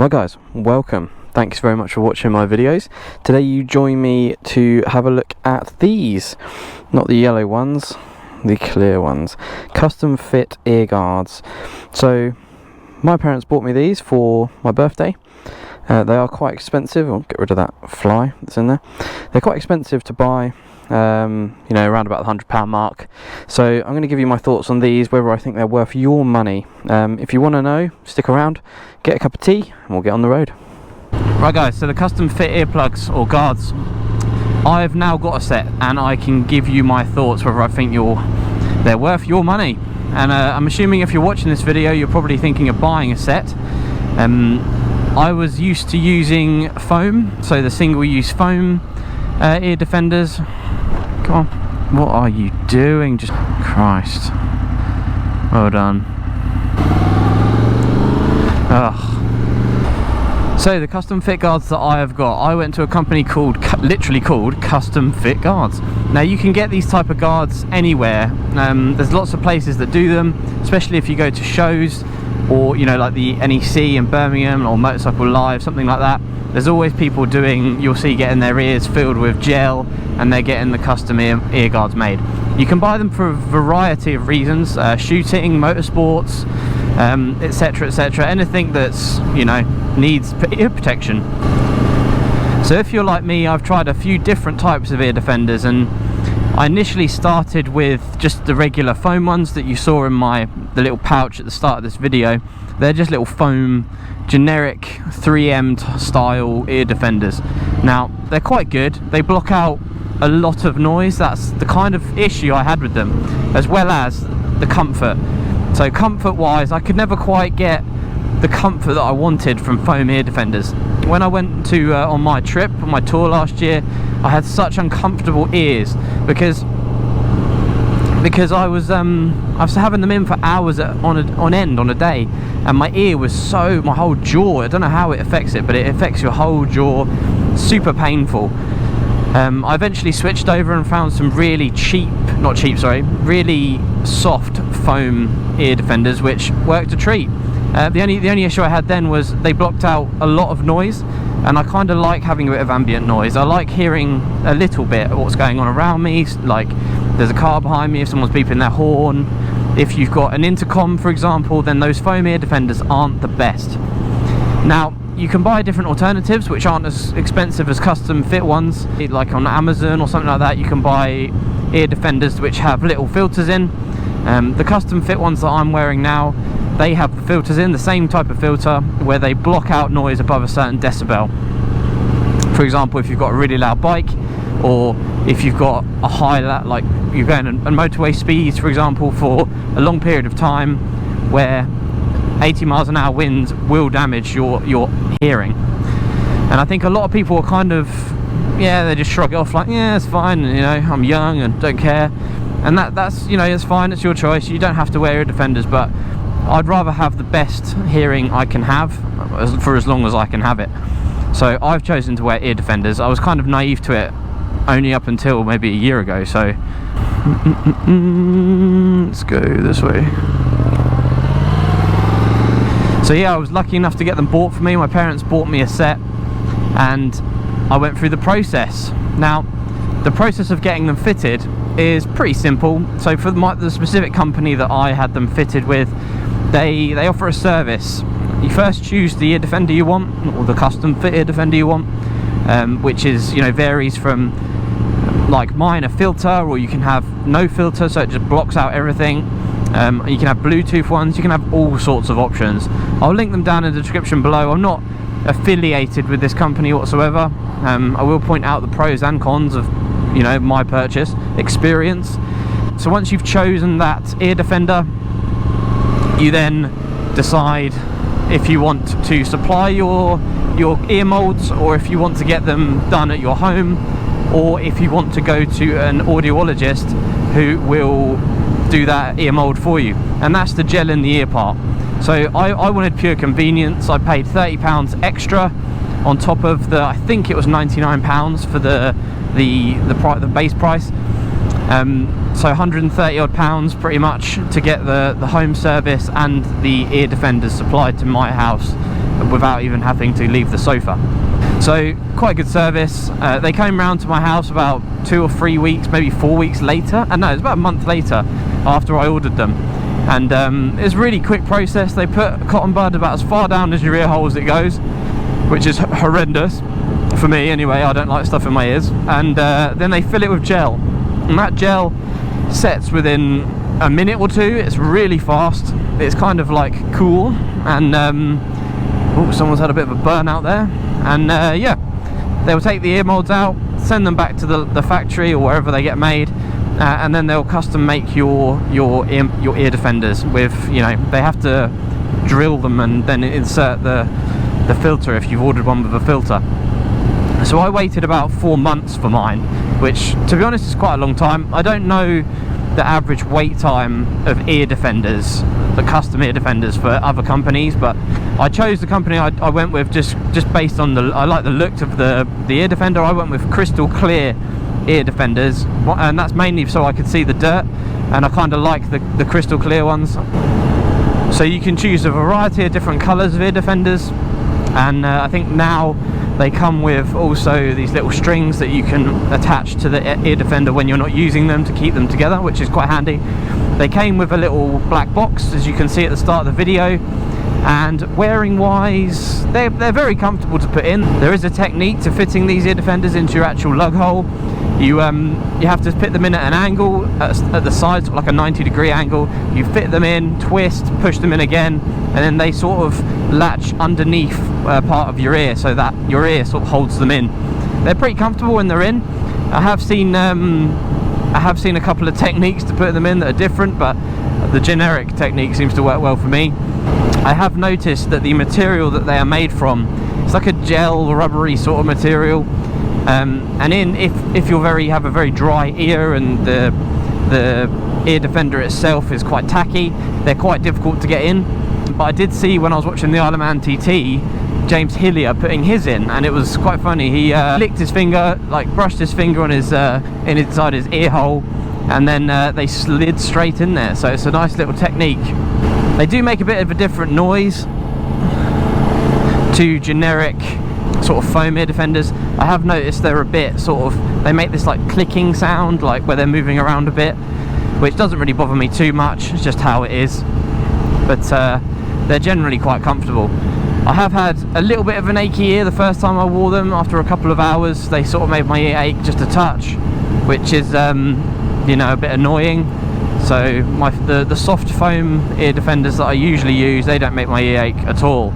Right guys, welcome. Thanks very much for watching my videos. Today you join me to have a look at these, not the yellow ones, the clear ones, custom fit ear guards. So my parents bought me these for my birthday. They are quite expensive. I'll get rid of that fly that's in there. They're quite expensive to buy, around about the £100 mark. So I'm going to give you my thoughts on these, whether I think they're worth your money. If you want to know, stick around, get a cup of tea, and we'll get on the road. Right guys, so the custom fit earplugs or guards, I've now got a set, and I can give you my thoughts whether I think they're worth your money. And I'm assuming if you're watching this video, you're probably thinking of buying a set. I was used to using foam, so the single-use foam ear defenders. Come on, what are you doing? Just Christ. Well done. Ugh. So the custom fit guards that I have got, I went to a company literally called Custom Fit Guards. Now you can get these type of guards anywhere. There's lots of places that do them, especially if you go to shows, or like the NEC in Birmingham or Motorcycle Live, something like that. There's always people you'll see getting their ears filled with gel, and they're getting the custom ear guards made. You can buy them for a variety of reasons, shooting, motorsports, etc, etc, anything that's needs ear protection. So if you're like me, I've tried a few different types of ear defenders, and I initially started with just the regular foam ones that you saw in the little pouch at the start of this video. They're just little foam, generic 3M style ear defenders. Now they're quite good, they block out a lot of noise. That's the kind of issue I had with them, as well as the comfort. So comfort wise, I could never quite get the comfort that I wanted from foam ear defenders. When I went to on my tour last year, I had such uncomfortable ears because I was having them in for hours on end on a day, and my ear was my whole jaw, I don't know how it affects it, but it affects your whole jaw, super painful. I eventually switched over and found some really really soft foam ear defenders which worked a treat. The only issue I had then was they blocked out a lot of noise, and I kind of like having a bit of ambient noise. I like hearing a little bit of what's going on around me, like there's a car behind me, if someone's beeping their horn. If you've got an intercom, for example, then those foam ear defenders aren't the best. Now, you can buy different alternatives which aren't as expensive as custom fit ones. Like on Amazon or something like that, you can buy ear defenders which have little filters in. The custom fit ones that I'm wearing now, they have the filters in, the same type of filter, where they block out noise above a certain decibel. For example, if you've got a really loud bike, or if you've got a high, like you're going on motorway speeds, for example, for a long period of time, where 80 miles an hour winds will damage your hearing. And I think a lot of people are kind of, they just shrug it off like, yeah, it's fine, I'm young and don't care. And that's it's fine, it's your choice, you don't have to wear ear defenders, but I'd rather have the best hearing I can have for as long as I can have it. So I've chosen to wear ear defenders. I was kind of naive to it only up until maybe a year ago, so let's go this way. So yeah, I was lucky enough to get them bought for me. My parents bought me a set, and I went through the process. Now, the process of getting them fitted is pretty simple. So for the specific company that I had them fitted with, they offer a service. You first choose the ear defender you want, or the custom fit ear defender you want, which is varies from like mine, a filter, or you can have no filter, so it just blocks out everything. You can have Bluetooth ones, you can have all sorts of options. I'll link them down in the description below. I'm not affiliated with this company whatsoever. I will point out the pros and cons of my purchase experience. So once you've chosen that ear defender, you then decide if you want to supply your ear molds, or if you want to get them done at your home, or if you want to go to an audiologist who will do that ear mold for you. And that's the gel in the ear part. So I wanted pure convenience. I paid £30 extra on top of I think it was £99 for the base price. So 130 odd pounds pretty much to get the home service and the ear defenders supplied to my house without even having to leave the sofa. So quite good service. They came round to my house about 2 or 3 weeks, maybe 4 weeks later, and no, it was about a month later after I ordered them. And it was a really quick process. They put cotton bud about as far down as your ear hole as it goes, which is horrendous for me anyway. I don't like stuff in my ears. And then they fill it with gel, and that gel sets within a minute or two. It's really fast. It's kind of like cool. And oh, someone's had a bit of a burnout there. And yeah, they'll take the ear molds out, send them back to the factory or wherever they get made, and then they'll custom make your ear defenders with, you know, they have to drill them and then insert the filter if you've ordered one with a filter. So I waited about 4 months for mine, which to be honest is quite a long time. I don't know the average wait time of ear defenders, the custom ear defenders for other companies, but I chose the company I went with just based on I like the look of the ear defender. I went with crystal clear ear defenders, and that's mainly so I could see the dirt, and I kind of like the crystal clear ones. So you can choose a variety of different colours of ear defenders, and I think now they come with also these little strings that you can attach to the ear defender when you're not using them to keep them together, which is quite handy. They came with a little black box, as you can see at the start of the video, and wearing wise, they're very comfortable to put in. There is a technique to fitting these ear defenders into your actual lug hole. You have to fit them in at an angle at the sides, like a 90-degree angle. You fit them in, twist, push them in again, and then they sort of latch underneath part of your ear, so that your ear sort of holds them in. They're pretty comfortable when they're in. I have seen a couple of techniques to put them in that are different, but the generic technique seems to work well for me. I have noticed that the material that they are made from, it's like a gel rubbery sort of material, and if you have a very dry ear and the ear defender itself is quite tacky, they're quite difficult to get in. But I did see when I was watching the Isle of Man TT, James Hillier putting his in, and it was quite funny. He licked his finger, like brushed his finger on his inside his ear hole, and then they slid straight in there. So it's a nice little technique. They do make a bit of a different noise to generic sort of foam ear defenders. I have noticed they're a bit sort of, they make this like clicking sound, like where they're moving around a bit, which doesn't really bother me too much. It's just how it is. But they're generally quite comfortable. I have had a little bit of an achy ear the first time I wore them. After a couple of hours, they sort of made my ear ache just a touch, which is you know, a bit annoying. So the soft foam ear defenders that I usually use, they don't make my ear ache at all,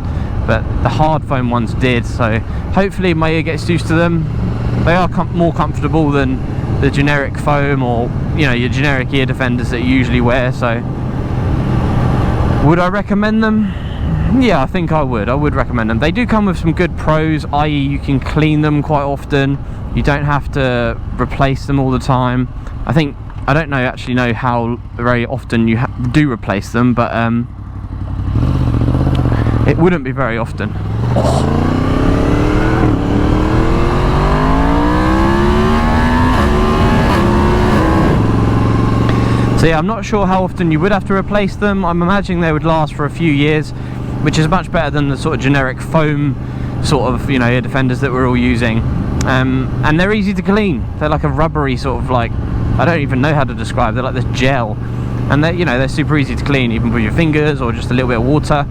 but the hard foam ones did. So hopefully my ear gets used to them. They are more comfortable than the generic foam, or you know, your generic ear defenders that you usually wear. So would I recommend them? Yeah, I think I would recommend them. They do come with some good pros, i.e. you can clean them quite often. You don't have to replace them all the time. I don't actually know how very often you do replace them, but it wouldn't be very often. So yeah, I'm not sure how often you would have to replace them. I'm imagining they would last for a few years, which is much better than the sort of generic foam sort of, you know, ear defenders that we're all using. And they're easy to clean. They're like a rubbery sort of, like, I don't even know how to describe. They're like this gel, and they're super easy to clean, even with your fingers or just a little bit of water.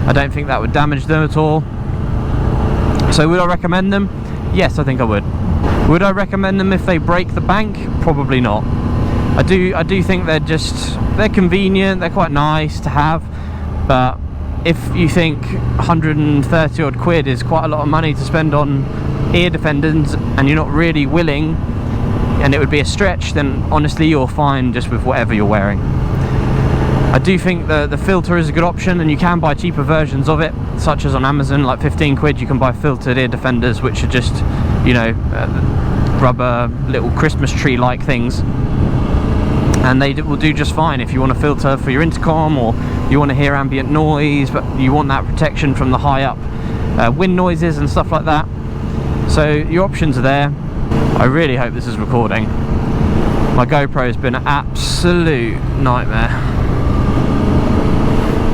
I don't think that would damage them at all. So would I recommend them? Yes, I think I would. Would I recommend them if they break the bank? Probably not. I do think they're convenient, they're quite nice to have, but if you think 130 odd quid is quite a lot of money to spend on ear defenders and you're not really willing, and it would be a stretch, then honestly you're fine just with whatever you're wearing. I do think the filter is a good option, and you can buy cheaper versions of it, such as on Amazon, like 15 quid you can buy filtered ear defenders, which are just, you know, rubber little Christmas tree like things, and they will do just fine if you want to filter for your intercom, or you want to hear ambient noise but you want that protection from the high up wind noises and stuff like that. So your options are there. I really hope this is recording. My GoPro has been an absolute nightmare.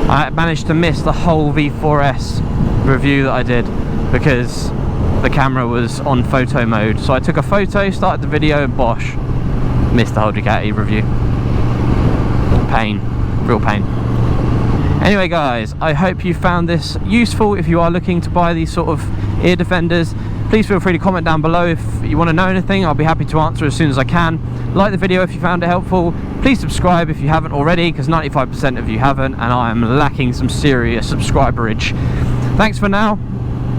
I managed to miss the whole V4S review that I did because the camera was on photo mode. So I took a photo, started the video, and bosh, missed the whole Ducati review. Pain, real pain. Anyway guys, I hope you found this useful. If you are looking to buy these sort of ear defenders, please feel free to comment down below if you want to know anything. I'll be happy to answer as soon as I can. Like the video if you found it helpful. Please subscribe if you haven't already, because 95% of you haven't, and I am lacking some serious subscriberage. Thanks for now,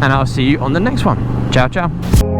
and I'll see you on the next one. Ciao, ciao.